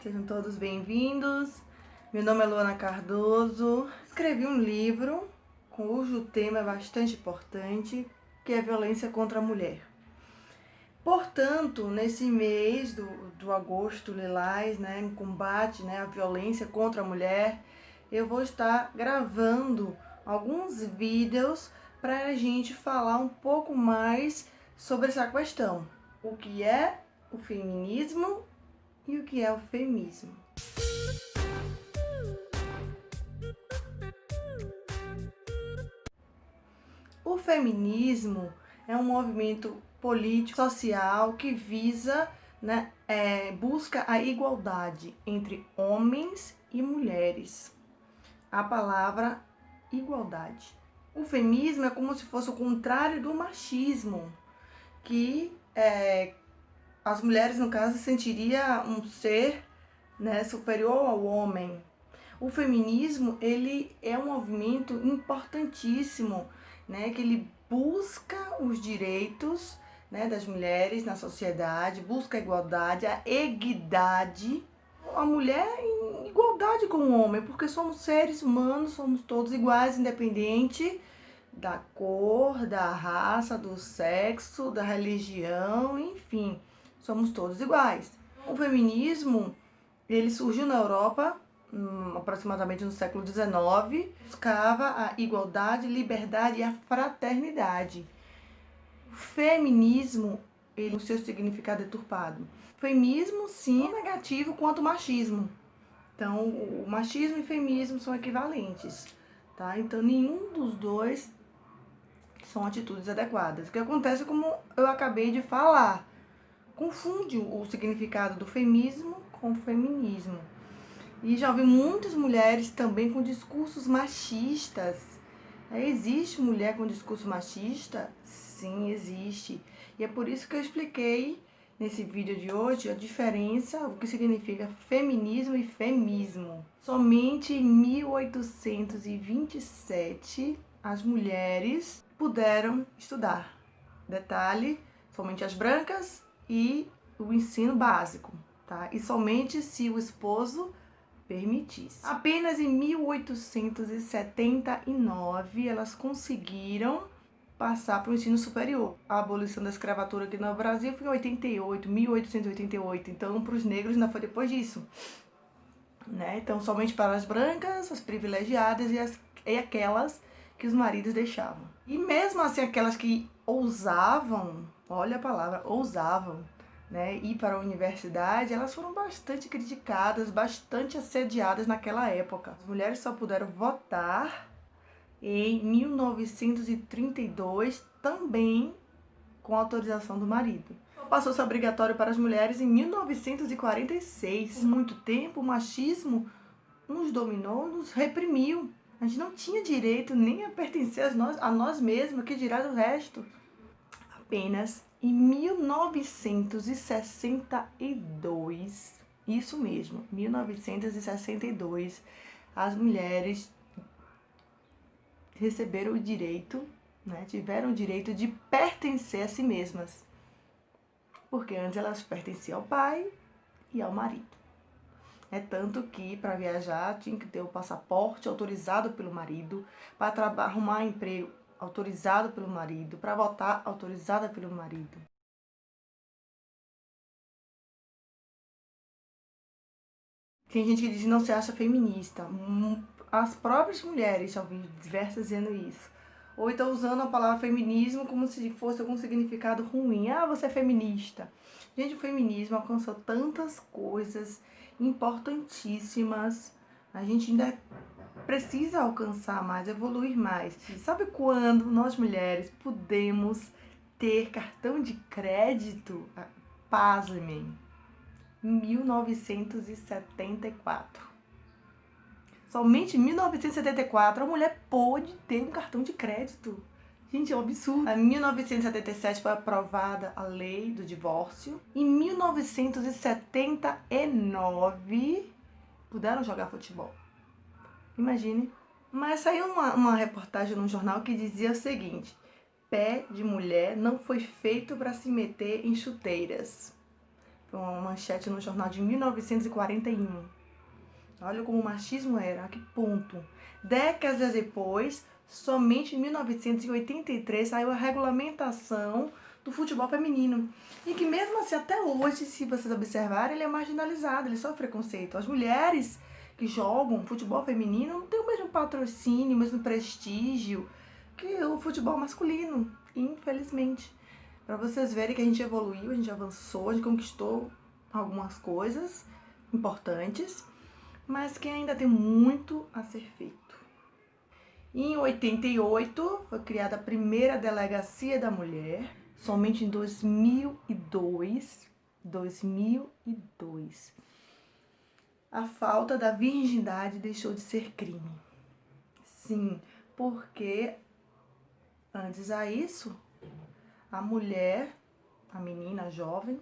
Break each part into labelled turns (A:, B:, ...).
A: Sejam todos bem-vindos. Meu nome é Luana Cardoso. Escrevi um livro cujo tema é bastante importante, que é a violência contra a mulher. Portanto, nesse mês do agosto lilás, em combate à violência contra a mulher, eu vou estar gravando alguns vídeos para a gente falar um pouco mais sobre essa questão. O que é o feminismo e o que é o feminismo. O feminismo é um movimento político, social que visa, busca a igualdade entre homens e mulheres. A palavra igualdade. O feminismo é como se fosse o contrário do machismo, que as mulheres, no caso, sentiriam um ser superior ao homem. O feminismo, ele é um movimento importantíssimo, que ele busca os direitos das mulheres na sociedade, busca a igualdade, a equidade, a mulher em igualdade com o homem, porque somos seres humanos, somos todos iguais, independente da cor, da raça, do sexo, da religião, enfim, somos todos iguais. O feminismo, ele surgiu na Europa, aproximadamente no século XIX, buscava a igualdade, liberdade e a fraternidade. O feminismo, ele, o seu significado deturpado. Feminismo, sim, é negativo quanto o machismo. Então, o machismo e o feminismo são equivalentes, tá? Então, nenhum dos dois são atitudes adequadas. O que acontece, como eu acabei de falar, confunde o significado do feminismo com o feminismo. E já ouvi muitas mulheres também com discursos machistas. Existe mulher com discurso machista? Sim, existe. E é por isso que eu expliquei nesse vídeo de hoje a diferença, o que significa feminismo e feminismo. Somente em 1827 as mulheres puderam estudar. Detalhe, somente as brancas e o ensino básico, tá? E somente se o esposo permitisse. Apenas em 1879 elas conseguiram passar para o ensino superior. A abolição da escravatura aqui no Brasil foi em 1888, então para os negros ainda foi depois disso. Então somente para as brancas, as privilegiadas e aquelas que os maridos deixavam. E mesmo assim aquelas que ousavam, olha a palavra, ousavam, ir para a universidade, elas foram bastante criticadas, bastante assediadas naquela época. As mulheres só puderam votar em 1932, também com autorização do marido. Passou a ser obrigatório para as mulheres em 1946. Por muito tempo, o machismo nos dominou, nos reprimiu. A gente não tinha direito nem a pertencer a nós mesmos, que dirá do resto. Apenas em 1962, isso mesmo, 1962, as mulheres receberam o direito, tiveram o direito de pertencer a si mesmas. Porque antes elas pertenciam ao pai e ao marido. É tanto que para viajar tinha que ter o passaporte autorizado pelo marido, para arrumar emprego autorizado pelo marido, para votar autorizada pelo marido. Tem gente que diz que não se acha feminista. As próprias mulheres já ouvi diversas dizendo isso. Ou então usando a palavra feminismo como se fosse algum significado ruim. Ah, você é feminista. Gente, o feminismo alcançou tantas coisas importantíssimas. A gente ainda precisa alcançar mais, evoluir mais. Sabe quando nós mulheres podemos ter cartão de crédito? Pasmem, 1974. Somente em 1974 a mulher pôde ter um cartão de crédito. Gente, é um absurdo. Em 1977 foi aprovada a lei do divórcio. Em 1979 puderam jogar futebol. Imagine. Mas saiu uma reportagem num jornal que dizia o seguinte: pé de mulher não foi feito para se meter em chuteiras. Foi uma manchete no jornal de 1941. Olha como o machismo era, a que ponto. Décadas depois, somente em 1983, saiu a regulamentação do futebol feminino. E que mesmo assim, até hoje, se vocês observarem, ele é marginalizado, ele sofre preconceito. As mulheres que jogam futebol feminino não têm o mesmo patrocínio, o mesmo prestígio que o futebol masculino, infelizmente. Para vocês verem que a gente evoluiu, a gente avançou, a gente conquistou algumas coisas importantes, mas que ainda tem muito a ser feito. Em 88, foi criada a primeira delegacia da mulher, somente em 2002, a falta da virgindade deixou de ser crime. Sim, porque antes a isso, a mulher, a menina, a jovem,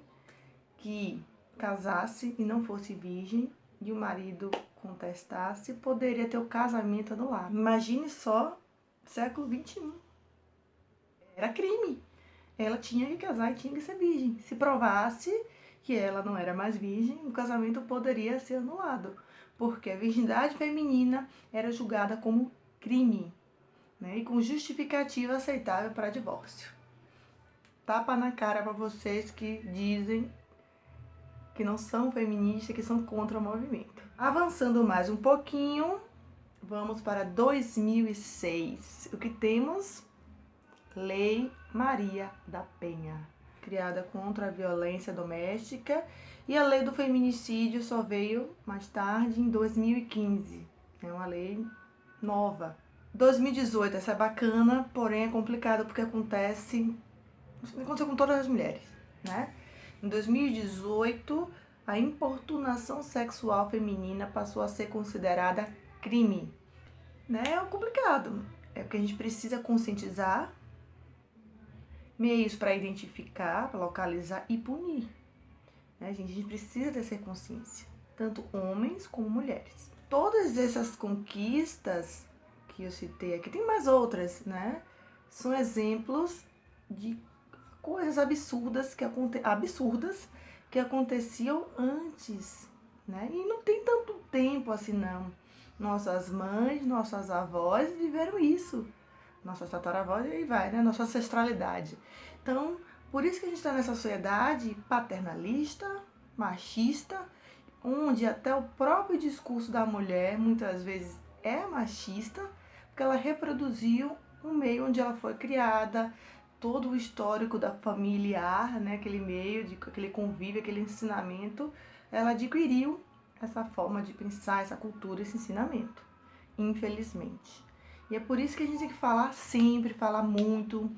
A: que casasse e não fosse virgem e o marido contestasse, poderia ter o casamento anulado. Imagine só, século XXI. Era crime. Ela tinha que casar e tinha que ser virgem. Se provasse que ela não era mais virgem, o casamento poderia ser anulado, porque a virgindade feminina era julgada como crime, né? E com justificativa aceitável para divórcio. Tapa na cara para vocês que dizem que não são feministas, que são contra o movimento. Avançando mais um pouquinho, vamos para 2006. O que temos? Lei Maria da Penha, criada contra a violência doméstica, e a lei do feminicídio só veio mais tarde, em 2015. É uma lei nova. 2018, essa é bacana, porém é complicada porque aconteceu com todas as mulheres, né? Em 2018, a importunação sexual feminina passou a ser considerada crime. Né? É complicado. É porque a gente precisa conscientizar, meios para identificar, para localizar e punir. Né? A gente precisa dessa consciência, tanto homens como mulheres. Todas essas conquistas que eu citei aqui, tem mais outras, né? São exemplos de coisas absurdas que aconteciam antes, né? E não tem tanto tempo assim, não. Nossas mães, nossas avós viveram isso. Nossas tataravós, e aí vai, né? Nossa ancestralidade. Então, por isso que a gente está nessa sociedade paternalista, machista, onde até o próprio discurso da mulher, muitas vezes, é machista, porque ela reproduziu um meio onde ela foi criada, todo o histórico da familiar, né, aquele meio, aquele convívio, aquele ensinamento, ela adquiriu essa forma de pensar, essa cultura, esse ensinamento, infelizmente. E é por isso que a gente tem que falar sempre, falar muito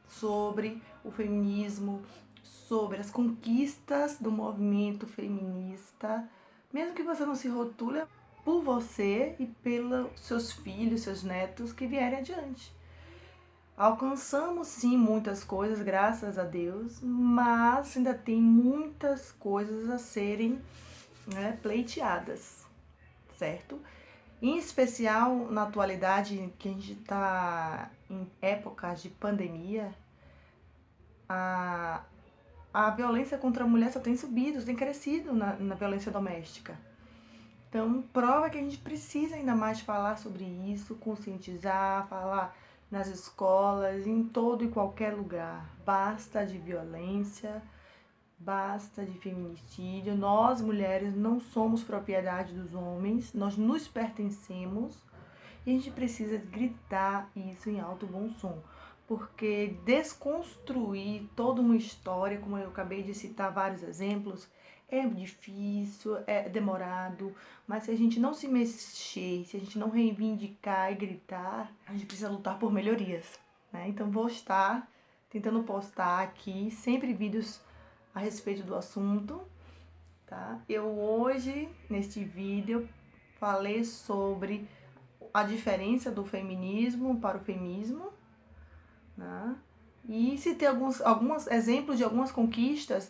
A: sobre o feminismo, sobre as conquistas do movimento feminista, mesmo que você não se rotule, por você e pelos seus filhos, seus netos que vierem adiante. Alcançamos sim muitas coisas, graças a Deus, mas ainda tem muitas coisas a serem, né, pleiteadas, certo? Em especial na atualidade, que a gente está em épocas de pandemia, a violência contra a mulher só tem subido, tem crescido na violência doméstica. Então, prova que a gente precisa ainda mais falar sobre isso, conscientizar, falar nas escolas, em todo e qualquer lugar. Basta de violência, basta de feminicídio. Nós, mulheres, não somos propriedade dos homens, nós nos pertencemos e a gente precisa gritar isso em alto bom som. Porque desconstruir toda uma história, como eu acabei de citar vários exemplos, é difícil, é demorado, mas se a gente não se mexer, se a gente não reivindicar e gritar, a gente precisa lutar por melhorias, né? Então vou estar tentando postar aqui sempre vídeos a respeito do assunto, tá? Eu hoje, neste vídeo, falei sobre a diferença do feminismo para o feminismo, né? E citei alguns exemplos de algumas conquistas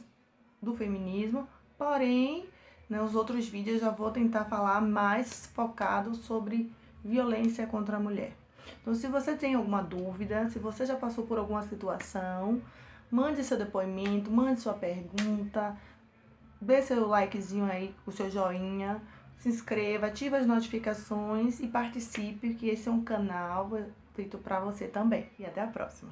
A: do feminismo. Porém, nos outros vídeos eu já vou tentar falar mais focado sobre violência contra a mulher. Então, se você tem alguma dúvida, se você já passou por alguma situação, mande seu depoimento, mande sua pergunta, dê seu likezinho aí, o seu joinha, se inscreva, ative as notificações e participe, que esse é um canal feito para você também. E até a próxima!